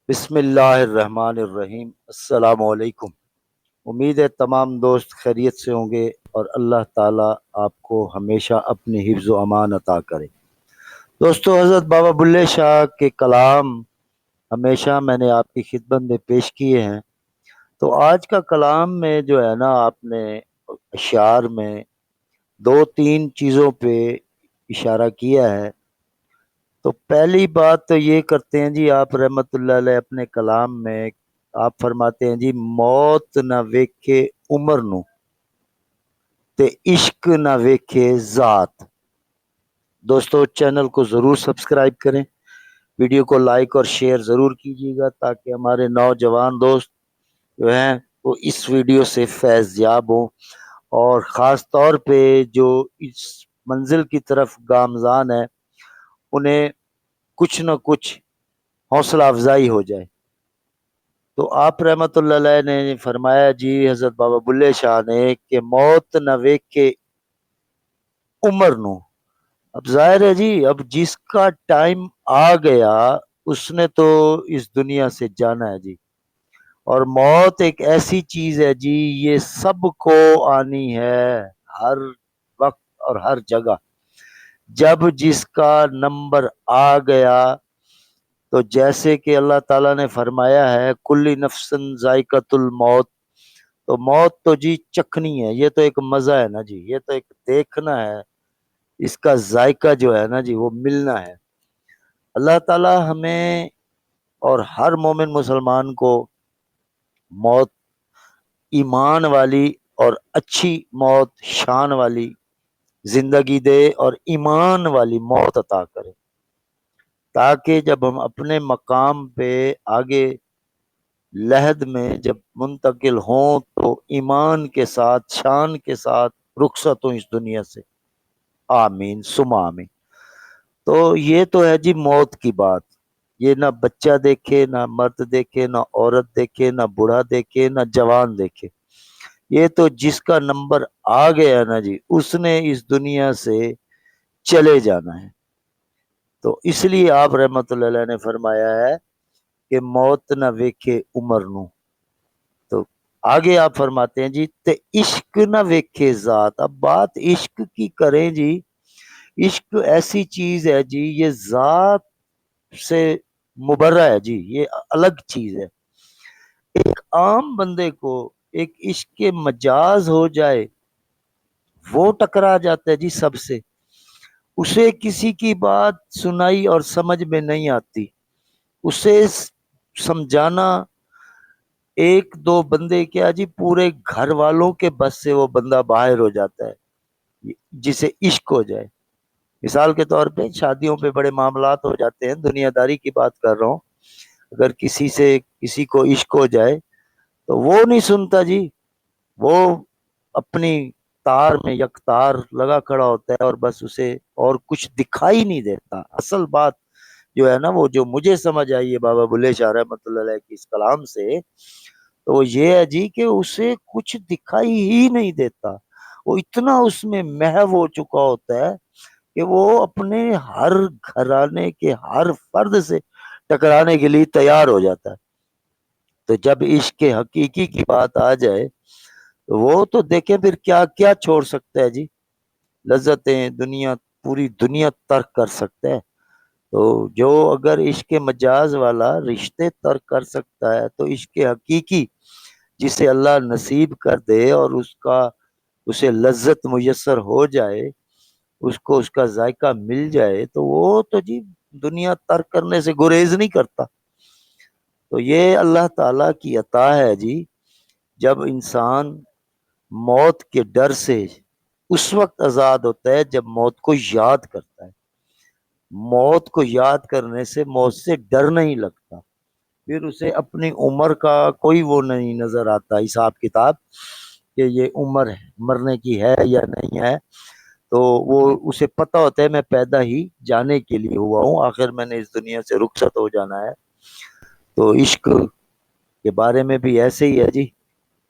بسم اللہ الرحمن الرحیم۔ السلام علیکم۔ امید ہے تمام دوست خیریت سے ہوں گے اور اللہ تعالیٰ آپ کو ہمیشہ اپنی حفظ و امان عطا کرے۔ دوستو، حضرت بابا بلے شاہ کے کلام ہمیشہ میں نے آپ کی خدمت میں پیش کیے ہیں۔ تو آج کا کلام میں جو ہے نا، آپ نے اشعار میں دو تین چیزوں پہ اشارہ کیا ہے۔ تو پہلی بات تو یہ کرتے ہیں جی، آپ رحمت اللہ علیہ اپنے کلام میں آپ فرماتے ہیں جی، موت نہ ویکھے عمر نو تے عشق نہ ویکھے ذات۔ دوستو، چینل کو ضرور سبسکرائب کریں، ویڈیو کو لائک اور شیئر ضرور کیجیے گا تاکہ ہمارے نوجوان دوست جو ہیں وہ اس ویڈیو سے فیض یاب ہوں، اور خاص طور پہ جو اس منزل کی طرف گامزان ہے انہیں کچھ نہ کچھ حوصلہ افزائی ہو جائے۔ تو آپ رحمت اللہ علیہ نے فرمایا جی، حضرت بابا بلے شاہ نے، کہ موت نہ ویکھے عمر نو۔ اب ظاہر ہے جی، اب جس کا ٹائم آ گیا اس نے تو اس دنیا سے جانا ہے جی۔ اور موت ایک ایسی چیز ہے جی، یہ سب کو آنی ہے، ہر وقت اور ہر جگہ۔ جب جس کا نمبر آ گیا، تو جیسے کہ اللہ تعالیٰ نے فرمایا ہے کل نفس ذائقۃ الموت، تو موت تو جی چکھنی ہے، یہ تو ایک مزہ ہے نا جی، یہ تو ایک دیکھنا ہے، اس کا ذائقہ جو ہے نا جی وہ ملنا ہے۔ اللہ تعالیٰ ہمیں اور ہر مومن مسلمان کو موت ایمان والی اور اچھی موت، شان والی زندگی دے اور ایمان والی موت عطا کرے، تاکہ جب ہم اپنے مقام پہ آگے لحد میں جب منتقل ہوں تو ایمان کے ساتھ، شان کے ساتھ رخصت ہوں اس دنیا سے۔ آمین ثم آمین۔ تو یہ تو ہے جی موت کی بات۔ یہ نہ بچہ دیکھے، نہ مرد دیکھے، نہ عورت دیکھے، نہ بوڑھا دیکھے، نہ جوان دیکھے، یہ تو جس کا نمبر آ گیا نا جی اس نے اس دنیا سے چلے جانا ہے۔ تو اس لیے آپ رحمت اللہ علیہ نے فرمایا ہے کہ موت نہ ویکھے عمر نو۔ تو آگے آپ فرماتے ہیں جی، تے عشق نہ ویکھے ذات۔ اب بات عشق کی کریں جی، عشق ایسی چیز ہے جی، یہ ذات سے مبرہ ہے جی، یہ الگ چیز ہے۔ ایک عام بندے کو ایک عشق کے مجاز ہو جائے، وہ ٹکرا جاتا ہے جی سب سے، اسے کسی کی بات سنائی اور سمجھ میں نہیں آتی، اسے سمجھانا ایک دو بندے کیا جی، پورے گھر والوں کے بس سے وہ بندہ باہر ہو جاتا ہے جسے عشق ہو جائے۔ مثال کے طور پہ شادیوں پہ بڑے معاملات ہو جاتے ہیں، دنیا داری کی بات کر رہا ہوں۔ اگر کسی کو عشق ہو جائے تو وہ نہیں سنتا جی، وہ اپنی تار میں یک تار لگا کھڑا ہوتا ہے اور بس اسے اور کچھ دکھائی نہیں دیتا۔ اصل بات جو ہے نا، وہ جو مجھے سمجھ آئی ہے بابا بلے شاہ رحمۃ اللہ علیہ کی اس کلام سے، تو وہ یہ ہے جی کہ اسے کچھ دکھائی ہی نہیں دیتا، وہ اتنا اس میں محو ہو چکا ہوتا ہے کہ وہ اپنے ہر گھرانے کے ہر فرد سے ٹکرانے کے لیے تیار ہو جاتا ہے۔ تو جب عشق حقیقی کی بات آ جائے تو وہ تو دیکھیں پھر کیا کیا چھوڑ سکتا ہے جی، لذتیں دنیا، پوری دنیا ترک کر سکتا ہے۔ تو جو اگر عشق مجاز والا رشتے ترک کر سکتا ہے، تو عشق حقیقی جسے اللہ نصیب کر دے اور اسے لذت میسر ہو جائے، اس کو اس کا ذائقہ مل جائے، تو وہ تو جی دنیا ترک کرنے سے گریز نہیں کرتا۔ تو یہ اللہ تعالی کی عطا ہے جی، جب انسان موت کے ڈر سے اس وقت آزاد ہوتا ہے جب موت کو یاد کرتا ہے۔ موت کو یاد کرنے سے موت سے ڈر نہیں لگتا، پھر اسے اپنی عمر کا کوئی وہ نہیں نظر آتا حساب کتاب کہ یہ عمر مرنے کی ہے یا نہیں ہے۔ تو وہ اسے پتہ ہوتا ہے میں پیدا ہی جانے کے لیے ہوا ہوں، آخر میں نے اس دنیا سے رخصت ہو جانا ہے۔ تو عشق کے بارے میں بھی ایسے ہی ہے جی،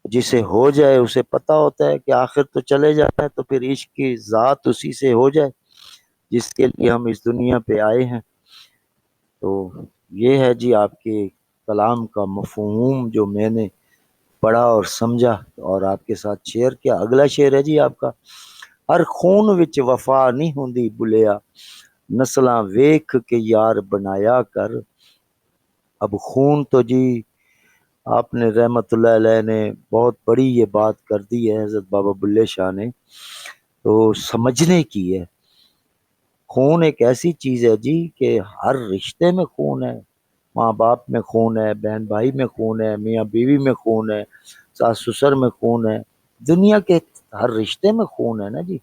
جسے ہو جائے اسے پتہ ہوتا ہے کہ آخر تو چلے جانا ہے، تو پھر عشق کی ذات اسی سے ہو جائے جس کے لیے ہم اس دنیا پہ آئے ہیں۔ تو یہ ہے جی آپ کے کلام کا مفہوم جو میں نے پڑھا اور سمجھا اور آپ کے ساتھ شیئر کیا۔ اگلا شعر ہے جی آپ کا، ہر خون وچ وفا نہیں ہوندی بلیا، نسلاں ویکھ کے یار بنایا کر۔ اب خون تو جی آپ نے رحمت اللہ علیہ نے بہت بڑی یہ بات کر دی ہے، حضرت بابا بلے شاہ نے، تو سمجھنے کی ہے۔ خون ایک ایسی چیز ہے جی کہ ہر رشتے میں خون ہے، ماں باپ میں خون ہے، بہن بھائی میں خون ہے، میاں بیوی میں خون ہے، ساس سسر میں خون ہے، دنیا کے ہر رشتے میں خون ہے نا جی۔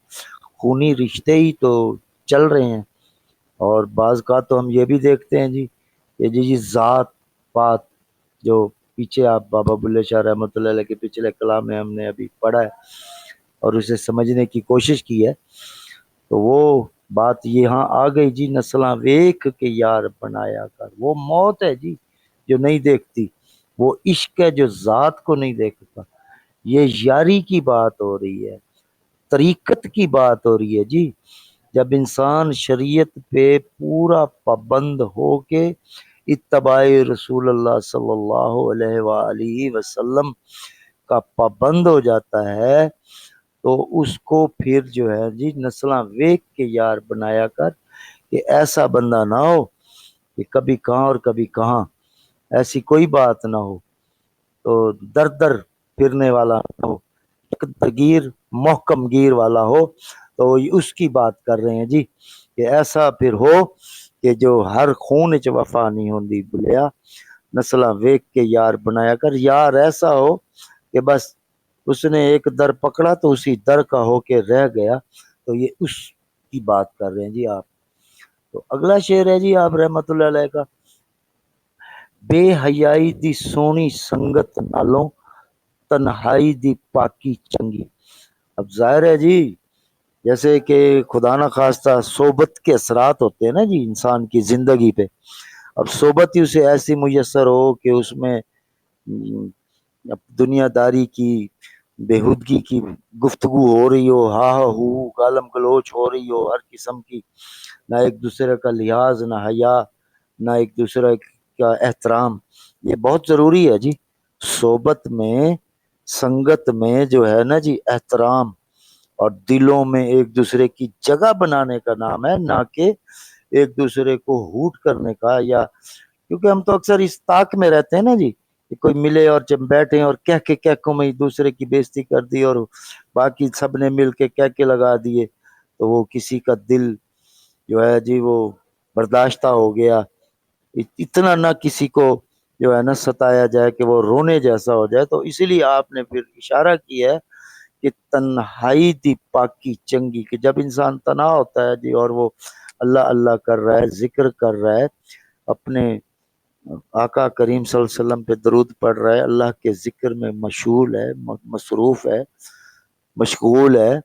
خونی رشتے ہی تو چل رہے ہیں۔ اور بعض کا تو ہم یہ بھی دیکھتے ہیں جی کہ جی ذات پات جو پیچھے آپ بابا بلے شاہ رحمۃ اللہ علیہ کے پچھلے کلام میں ہم نے ابھی پڑھا ہے اور اسے سمجھنے کی کوشش کی ہے، تو وہ بات یہاں آ گئی جی، نسلاں ویکھ کے یار بنایا کر۔ وہ موت ہے جی جو نہیں دیکھتی، وہ عشق ہے جو ذات کو نہیں دیکھتا۔ یہ یاری کی بات ہو رہی ہے، طریقت کی بات ہو رہی ہے جی۔ جب انسان شریعت پہ پورا پابند ہو کے اتباع رسول اللہ صلی اللہ علیہ وآلہ وسلم کا پابند ہو جاتا ہے، تو اس کو پھر جو ہے جی نسلاں ویکھ کے یار بنایا کر، کہ ایسا بندہ نہ ہو کہ کبھی کہاں اور کبھی کہاں، ایسی کوئی بات نہ ہو، تو در در پھرنے والا نہ ہو، ایک درگیر محکم گیر والا ہو۔ تو اس کی بات کر رہے ہیں جی کہ ایسا پھر ہو کہ جو ہر خون چ وفا نہیں ہوندی بلیا، نسلاں ویکھ کے یار بنایا کر۔ یار ایسا ہو کہ بس اس نے ایک در پکڑا تو اسی در کا ہو کے رہ گیا، تو یہ اس کی بات کر رہے ہیں جی آپ۔ تو اگلا شعر ہے جی آپ رحمت اللہ علیہ کا، بے حیائی دی سونی سنگت نالوں تنہائی دی پاکی چنگی۔ اب ظاہر ہے جی جیسے کہ خدا نہ خواستہ صحبت کے اثرات ہوتے ہیں نا جی انسان کی زندگی پہ، اب صحبت ہی اسے ایسی میسر ہو کہ اس میں دنیا داری کی بےہودگی کی گفتگو ہو رہی ہو، ہاں ہو گالم گلوچ ہو رہی ہو ہر قسم کی، نہ ایک دوسرے کا لحاظ، نہ حیا، نہ ایک دوسرے کا احترام۔ یہ بہت ضروری ہے جی صحبت میں، سنگت میں جو ہے نا جی احترام اور دلوں میں ایک دوسرے کی جگہ بنانے کا نام ہے، نہ کہ ایک دوسرے کو ہوٹ کرنے کا، یا کیونکہ ہم تو اکثر اس طاق میں رہتے ہیں نا جی کہ کوئی ملے اور جب بیٹھے اور کہہ کو میں ایک دوسرے کی بےزتی کر دی اور باقی سب نے مل کے کہہ کے لگا دیے، تو وہ کسی کا دل جو ہے جی وہ برداشتہ ہو گیا، اتنا نہ کسی کو جو ہے نا ستایا جائے کہ وہ رونے جیسا ہو جائے۔ تو اسی لیے آپ نے پھر اشارہ کیا ہے کہ تنہائی دی پاکی چنگی، کہ جب انسان تنہا ہوتا ہے جی اور وہ اللہ اللہ کر رہا ہے، ذکر کر رہا ہے، اپنے آقا کریم صلی اللہ علیہ وسلم پہ درود پڑھ رہا ہے، اللہ کے ذکر میں مشغول ہے، مصروف ہے، مشغول ہے،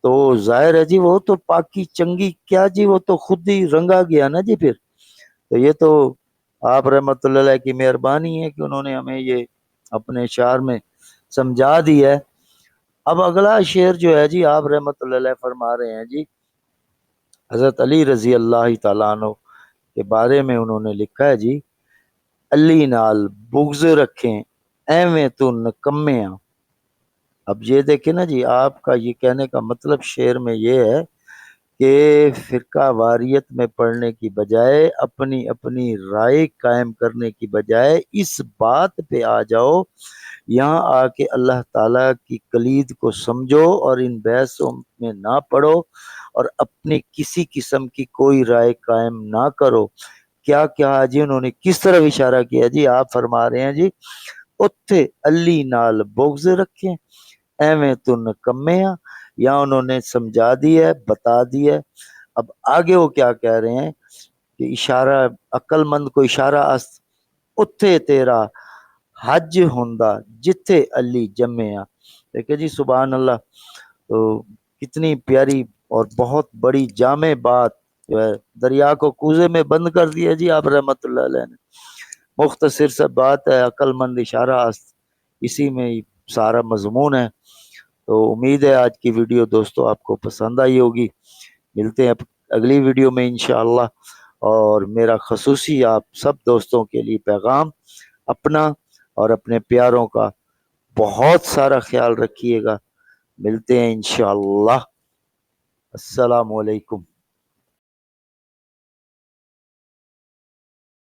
تو ظاہر ہے جی وہ تو پاکی چنگی کیا جی، وہ تو خود ہی رنگا گیا نا جی پھر۔ تو یہ تو آپ رحمت اللہ علیہ کی مہربانی ہے کہ انہوں نے ہمیں یہ اپنے اشعار میں سمجھا دی ہے۔ اب اگلا شعر جو ہے جی آپ رحمت اللہ علیہ فرما رہے ہیں جی، حضرت علی رضی اللہ تعالیٰ عنہ کے بارے میں انہوں نے لکھا ہے جی، علی نال بغض رکھیں ایویں تو نکمیاں۔ اب یہ دیکھیں نا جی آپ کا یہ کہنے کا مطلب شعر میں یہ ہے کہ فرقہ واریت میں پڑھنے کی بجائے، اپنی اپنی رائے قائم کرنے کی بجائے اس بات پہ آ جاؤ، یہاں آ کے اللہ تعالیٰ کی کلید کو سمجھو اور ان بحثوں میں نہ پڑھو اور اپنی کسی قسم کی کوئی رائے قائم نہ کرو۔ کیا کیا جی انہوں نے کس طرح اشارہ کیا جی، آپ فرما رہے ہیں جی اتھے علی نال بغض رکھیں ایویں تو نکمیاں، یا انہوں نے سمجھا دی ہے، بتا دی ہے۔ اب آگے وہ کیا کہہ رہے ہیں کہ اشارہ عقل مند کو اشارہ است اتھے تیرا حج ہوندا جتھے علی جمعیا۔ دیکھیں جی سبحان اللہ، تو کتنی پیاری اور بہت بڑی جامع بات جو ہے، دریا کو کوزے میں بند کر دیا جی آپ رحمت اللہ علیہ نے۔ مختصر سا بات ہے، عقل مند اشارہ است، اسی میں سارا مضمون ہے۔ تو امید ہے آج کی ویڈیو دوستو آپ کو پسند آئی ہوگی، ملتے ہیں اگلی ویڈیو میں انشاءاللہ۔ اور میرا خصوصی آپ سب دوستوں کے لیے پیغام، اپنا اور اپنے پیاروں کا بہت سارا خیال رکھیے گا. ملتے ہیں انشاءاللہ. السلام علیکم.